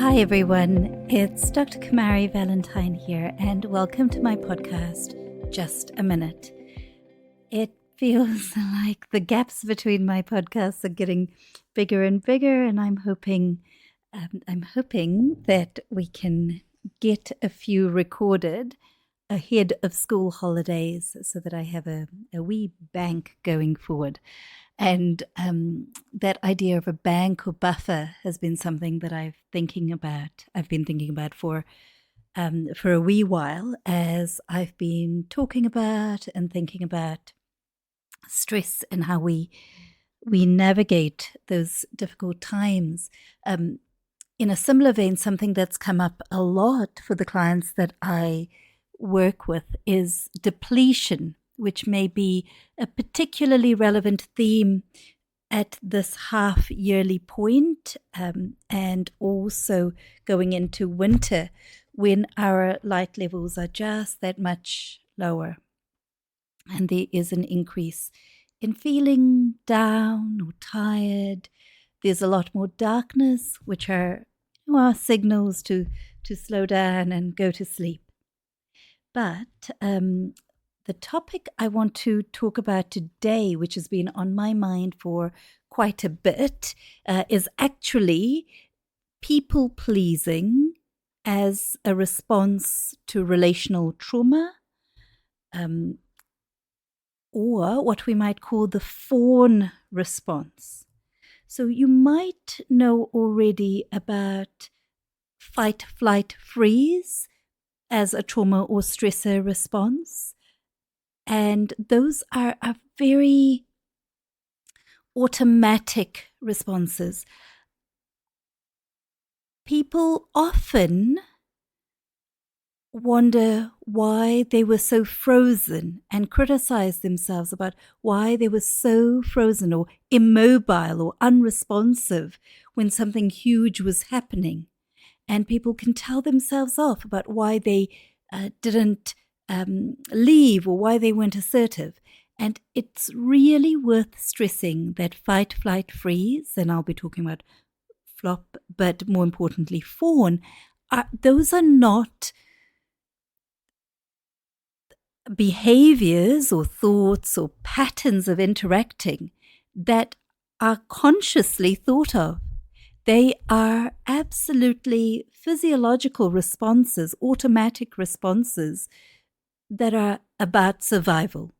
Hi everyone, it's Dr. Kamari Valentine here, and welcome to my podcast, Just a Minute. It feels like the gaps between my podcasts are getting bigger and bigger, and I'm hoping that we can get a few recorded ahead of school holidays so that I have a wee bank going forward. And that idea of a bank or buffer has been something that I've been thinking about for a wee while, as I've been talking about and thinking about stress and how we navigate those difficult times. In a similar vein, something that's come up a lot for the clients that I work with is depletion, which may be a particularly relevant theme at this half-yearly point, and also going into winter when our light levels are just that much lower. And there is an increase in feeling down or tired. There's a lot more darkness, which are signals to slow down and go to sleep. But the topic I want to talk about today, which has been on my mind for quite a bit, is actually people-pleasing as a response to relational trauma, or what we might call the fawn response. So you might know already about fight, flight, freeze as a trauma or stressor response. And those are very automatic responses. People often wonder why they were so frozen and criticize themselves about why they were so frozen or immobile or unresponsive when something huge was happening. And people can tell themselves off about why they didn't leave or why they weren't assertive. And it's really worth stressing that fight, flight, freeze, and I'll be talking about flop, but more importantly, fawn, those are not behaviors or thoughts or patterns of interacting that are consciously thought of. They are absolutely physiological responses, automatic responses that are about survival.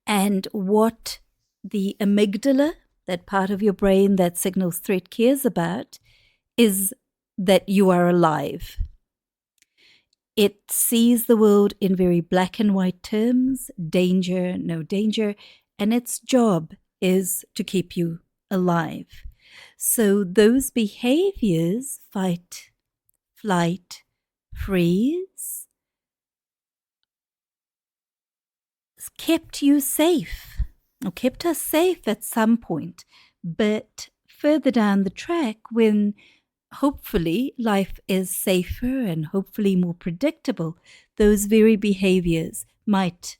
And what the amygdala, that part of your brain that signals threat, cares about is that you are alive. It sees the world in very black and white terms, danger, no danger, and its job is to keep you alive. So those behaviors, fight, flight, freeze, kept you safe, or kept us safe at some point. But further down the track, when hopefully life is safer and hopefully more predictable, those very behaviors might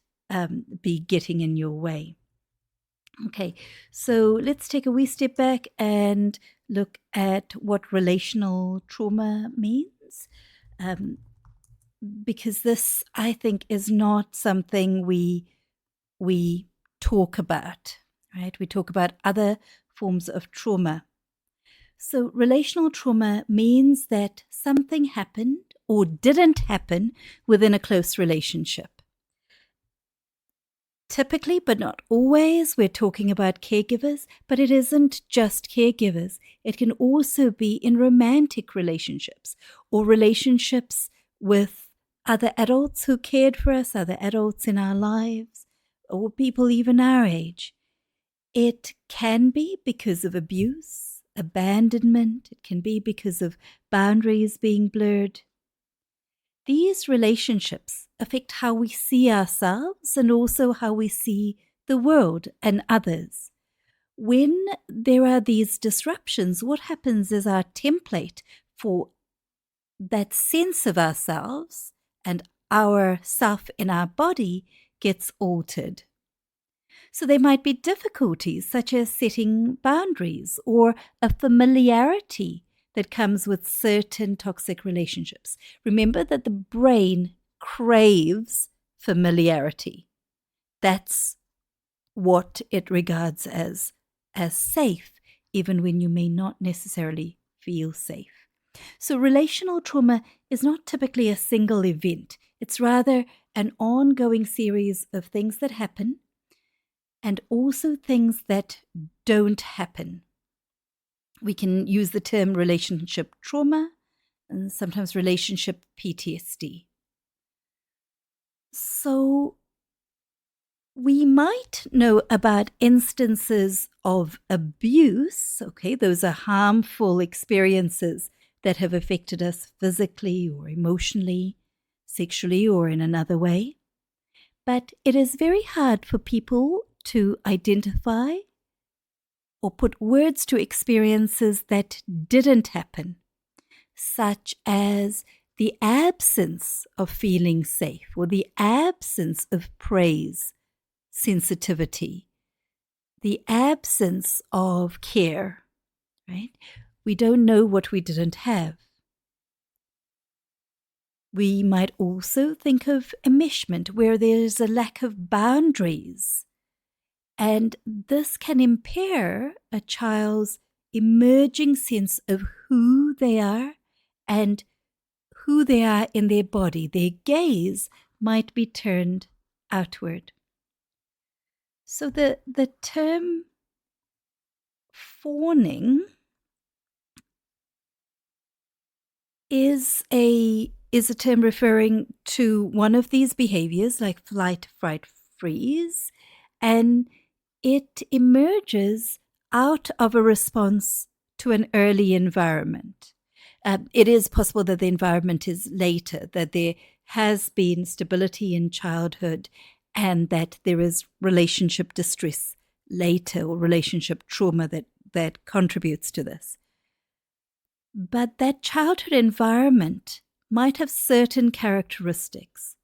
be getting in your way. Okay, so let's take a wee step back and look at what relational trauma means, because this, I think, is not something we talk about, right? We talk about other forms of trauma. So relational trauma means that something happened or didn't happen within a close relationship. Typically, but not always, we're talking about caregivers, but it isn't just caregivers. It can also be in romantic relationships or relationships with other adults who cared for us, other adults in our lives, or people even our age. It can be because of abuse, abandonment. It can be because of boundaries being blurred. These relationships affect how we see ourselves and also how we see the world and others. When there are these disruptions, what happens is our template for that sense of ourselves and our self in our body gets altered. So there might be difficulties such as setting boundaries or a familiarity that comes with certain toxic relationships. Remember that the brain craves familiarity. That's what it regards as safe, even when you may not necessarily feel safe. So relational trauma is not typically a single event. It's rather an ongoing series of things that happen and also things that don't happen. We can use the term relationship trauma and sometimes relationship PTSD. So we might know about instances of abuse. Okay, those are harmful experiences that have affected us physically or emotionally, sexually, or in another way. But it is very hard for people to identify or put words to experiences that didn't happen, such as the absence of feeling safe or the absence of praise, sensitivity, the absence of care, right? We don't know what we didn't have. We might also think of enmeshment, where there's a lack of boundaries. And this can impair a child's emerging sense of who they are and who they are in their body. Their gaze might be turned outward. So the term fawning is a term referring to one of these behaviors like flight, fright, freeze, and it emerges out of a response to an early environment. It is possible that the environment is later, that there has been stability in childhood and that there is relationship distress later or relationship trauma that contributes to this. But that childhood environment might have certain characteristics.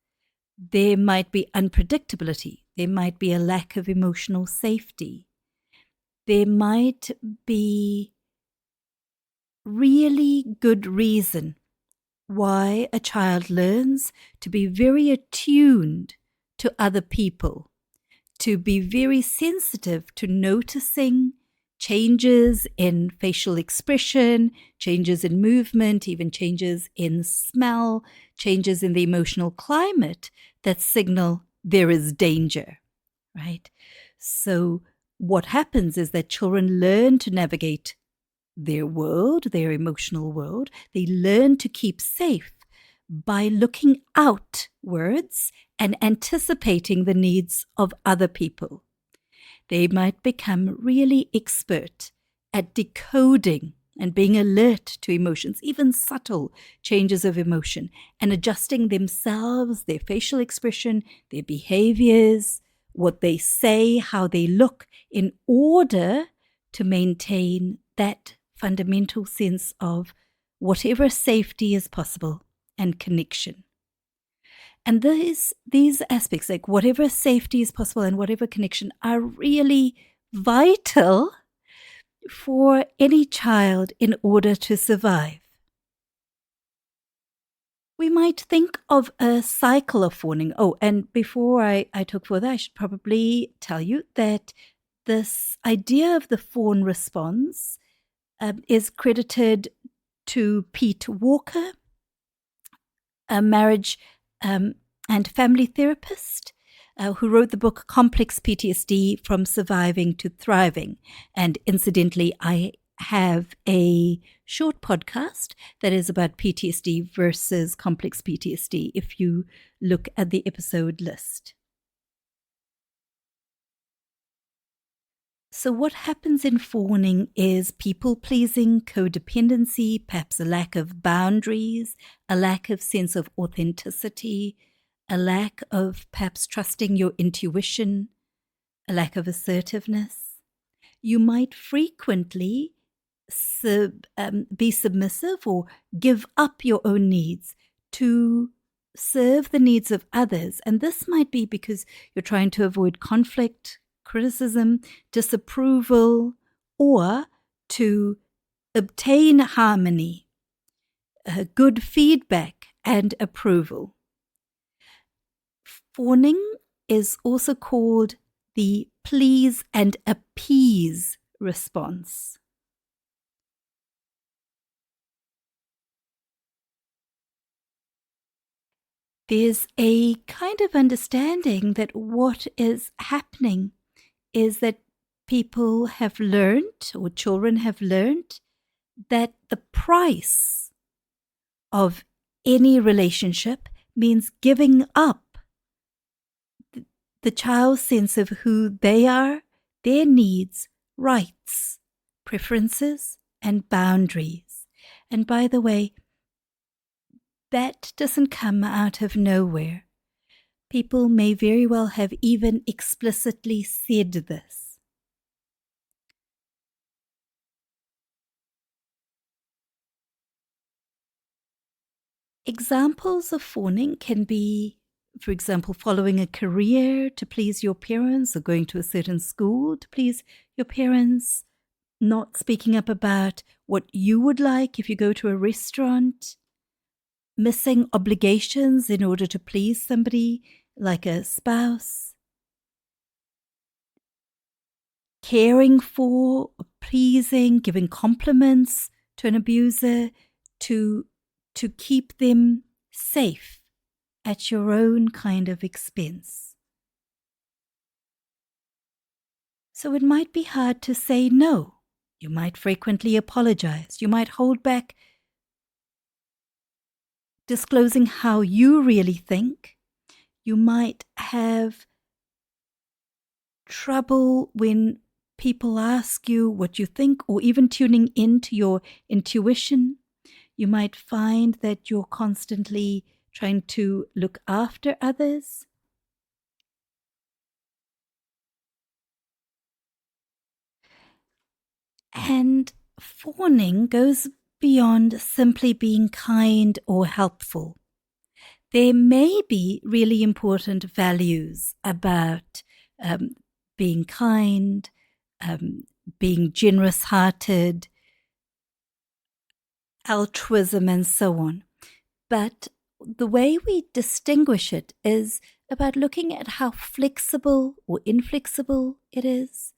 There might be unpredictability. There might be a lack of emotional safety. There might be really good reason why a child learns to be very attuned to other people, to be very sensitive to noticing changes in facial expression, changes in movement, even changes in smell, changes in the emotional climate that signal there is danger, right? So what happens is that children learn to navigate their world, their emotional world. They learn to keep safe by looking outwards and anticipating the needs of other people. They might become really expert at decoding and being alert to emotions, even subtle changes of emotion, and adjusting themselves, their facial expression, their behaviors, what they say, how they look, in order to maintain that fundamental sense of whatever safety is possible and connection. And these aspects, like whatever safety is possible and whatever connection, are really vital for any child in order to survive. We might think of a cycle of fawning. Oh, and before I talk further, I should probably tell you that this idea of the fawn response is credited to Pete Walker, a marriage and family therapist who wrote the book Complex PTSD from Surviving to Thriving. And incidentally, I have a short podcast that is about PTSD versus complex PTSD if you look at the episode list. So what happens in fawning is people-pleasing, codependency, perhaps a lack of boundaries, a lack of sense of authenticity, a lack of perhaps trusting your intuition, a lack of assertiveness. You might frequently be submissive or give up your own needs to serve the needs of others. And this might be because you're trying to avoid conflict, criticism, disapproval, or to obtain harmony, good feedback, and approval. Fawning is also called the please and appease response. There's a kind of understanding that what is happening is that people have learned, or children have learned, that the price of any relationship means giving up the child's sense of who they are, their needs, rights, preferences, and boundaries. And by the way, that doesn't come out of nowhere. People may very well have even explicitly said this. Examples of fawning can be, for example, following a career to please your parents, or going to a certain school to please your parents, not speaking up about what you would like if you go to a restaurant, missing obligations in order to please somebody like a spouse, caring for, pleasing, giving compliments to an abuser to keep them safe at your own kind of expense. So it might be hard to say no. You might frequently apologize. You might hold back disclosing how you really think. You might have trouble when people ask you what you think, or even tuning into your intuition. You might find that you're constantly trying to look after others. And fawning goes beyond simply being kind or helpful. There may be really important values about being kind, being generous-hearted, altruism, and so on. But the way we distinguish it is about looking at how flexible or inflexible it is,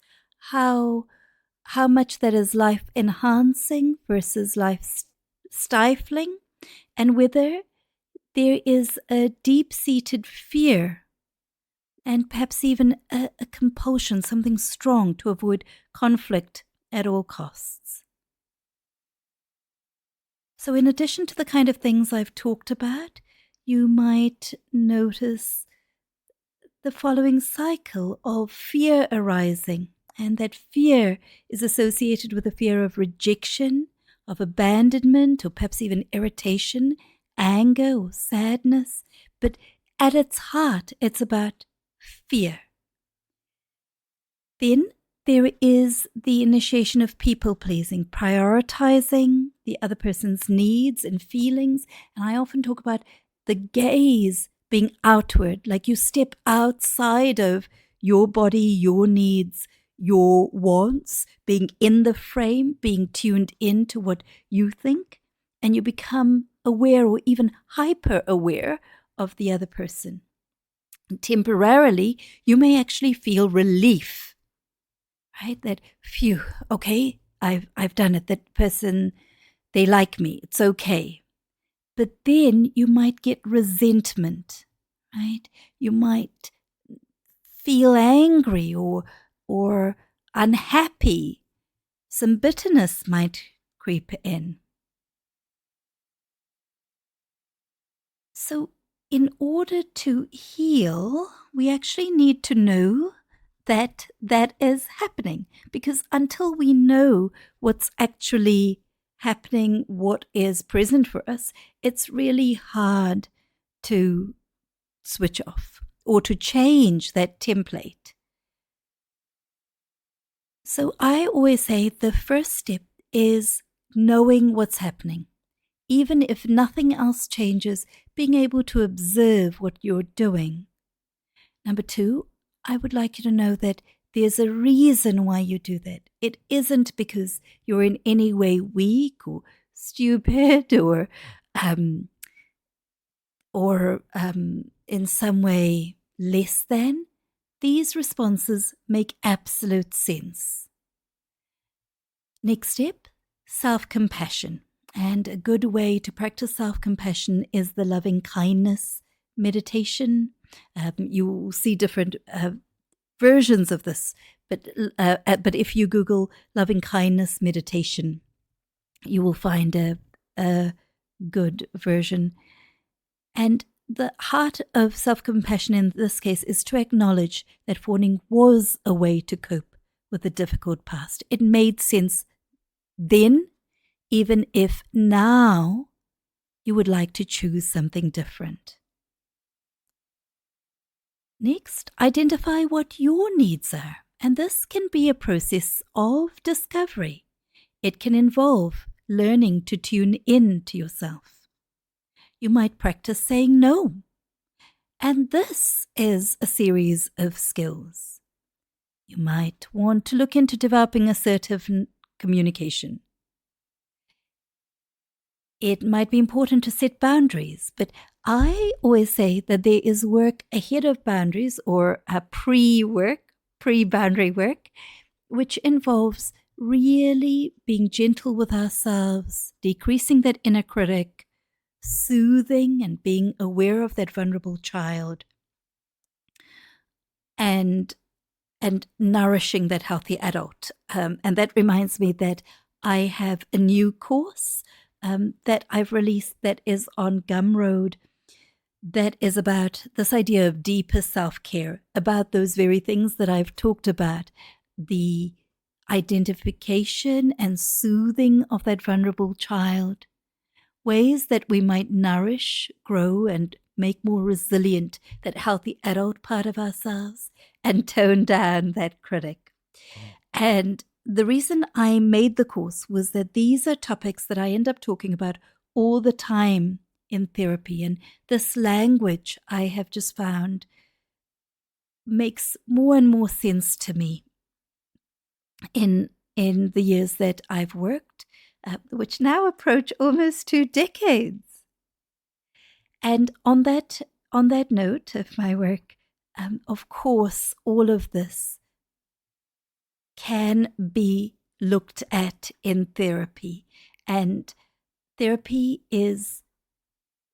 how much that is life-enhancing versus life-stifling, and whether there is a deep-seated fear and perhaps even a compulsion, something strong to avoid conflict at all costs. So in addition to the kind of things I've talked about, you might notice the following cycle of fear arising, and that fear is associated with a fear of rejection, of abandonment, or perhaps even irritation, anger or sadness. But at its heart, it's about fear. Then there is the initiation of people-pleasing, prioritizing the other person's needs and feelings. And I often talk about the gaze being outward, like you step outside of your body, your needs, your wants, being in the frame, being tuned into what you think, and you become aware or even hyper-aware of the other person. And temporarily, you may actually feel relief, right? That, phew, okay, I've done it. That person, they like me. It's okay. But then you might get resentment, right? You might feel angry or unhappy. Some bitterness might creep in. So in order to heal, we actually need to know that that is happening, because until we know what's actually happening, what is present for us, it's really hard to switch off or to change that template. So I always say the first step is knowing what's happening. Even if nothing else changes, being able to observe what you're doing. Number two, I would like you to know that there's a reason why you do that. It isn't because you're in any way weak or stupid or in some way less than. These responses make absolute sense. Next step, self-compassion. And a good way to practice self-compassion is the loving kindness meditation. You will see different versions of this, but if you Google loving kindness meditation, you will find a good version. And the heart of self-compassion in this case is to acknowledge that fawning was a way to cope with a difficult past. It made sense then, even if now you would like to choose something different. Next, identify what your needs are, and this can be a process of discovery. It can involve learning to tune in to yourself. You might practice saying no, and this is a series of skills. You might want to look into developing assertive communication. It might be important to set boundaries, but I always say that there is work ahead of boundaries, or a pre-boundary work, which involves really being gentle with ourselves, decreasing that inner critic, soothing and being aware of that vulnerable child, and nourishing that healthy adult. And that reminds me that I have a new course that I've released that is on Gumroad, that is about this idea of deeper self-care, about those very things that I've talked about, the identification and soothing of that vulnerable child, ways that we might nourish, grow, and make more resilient that healthy adult part of ourselves, and tone down that critic. And the reason I made the course was that these are topics that I end up talking about all the time in therapy, and this language I have just found makes more and more sense to me in the years that I've worked, which now approach almost 2 decades. And on that note of my work, of course, all of this can be looked at in therapy. And therapy is,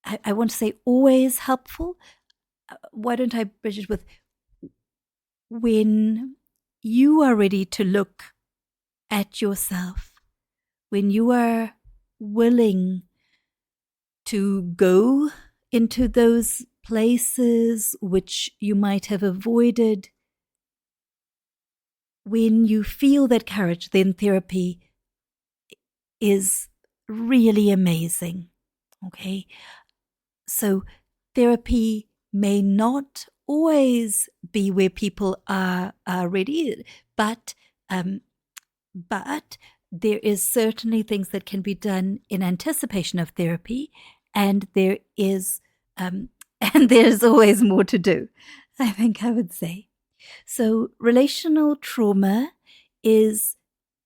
I want to say, always helpful. Why don't I bridge it with, when you are ready to look at yourself, when you are willing to go into those places which you might have avoided, when you feel that courage, then therapy is really amazing. Okay? So therapy may not always be where people are ready, but there is certainly things that can be done in anticipation of therapy, and there is always more to do, I think I would say. So relational trauma is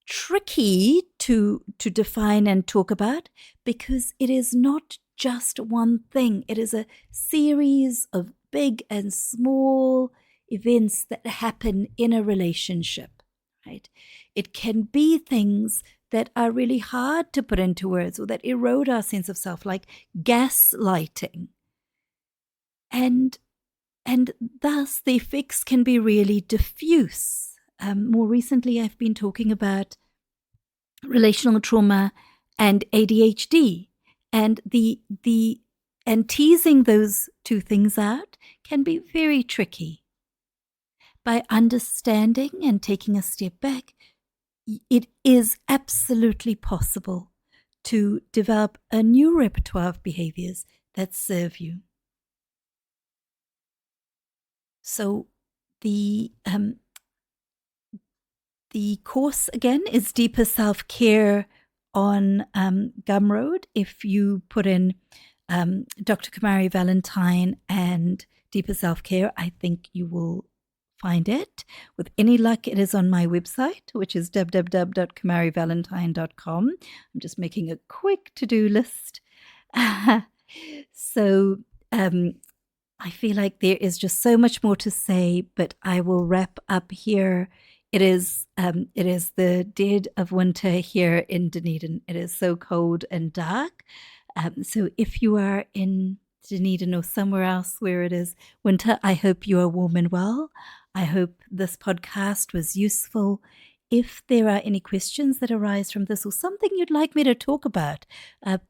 tricky to define and talk about, because it is not just one thing. It is a series of big and small events that happen in a relationship, right? It can be things that are really hard to put into words, or that erode our sense of self, like gaslighting. And thus the effects can be really diffuse. More recently, I've been talking about relational trauma and ADHD, and and teasing those two things out can be very tricky. By understanding and taking a step back, it is absolutely possible to develop a new repertoire of behaviors that serve you. So the course again is Deeper Self-Care on Gumroad. If you put in Dr. Kumari Valentine and Deeper Self-Care, I think you will find it. With any luck, it is on my website, which is www.kamarivalentine.com. I'm just making a quick to-do list. So I feel like there is just so much more to say, but I will wrap up here. It is the dead of winter here in Dunedin. It is so cold and dark. So if you are in Dunedin or somewhere else where it is winter, I hope you are warm and well. I hope this podcast was useful. If there are any questions that arise from this or something you'd like me to talk about,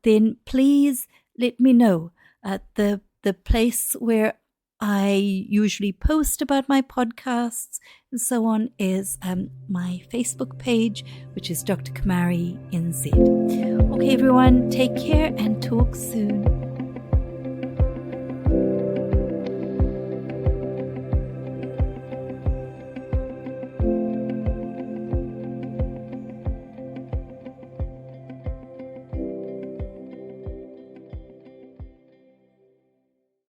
then please let me know. The place where I usually post about my podcasts and so on is my Facebook page, which is Dr. Kamari NZ. Okay, everyone, take care and talk soon.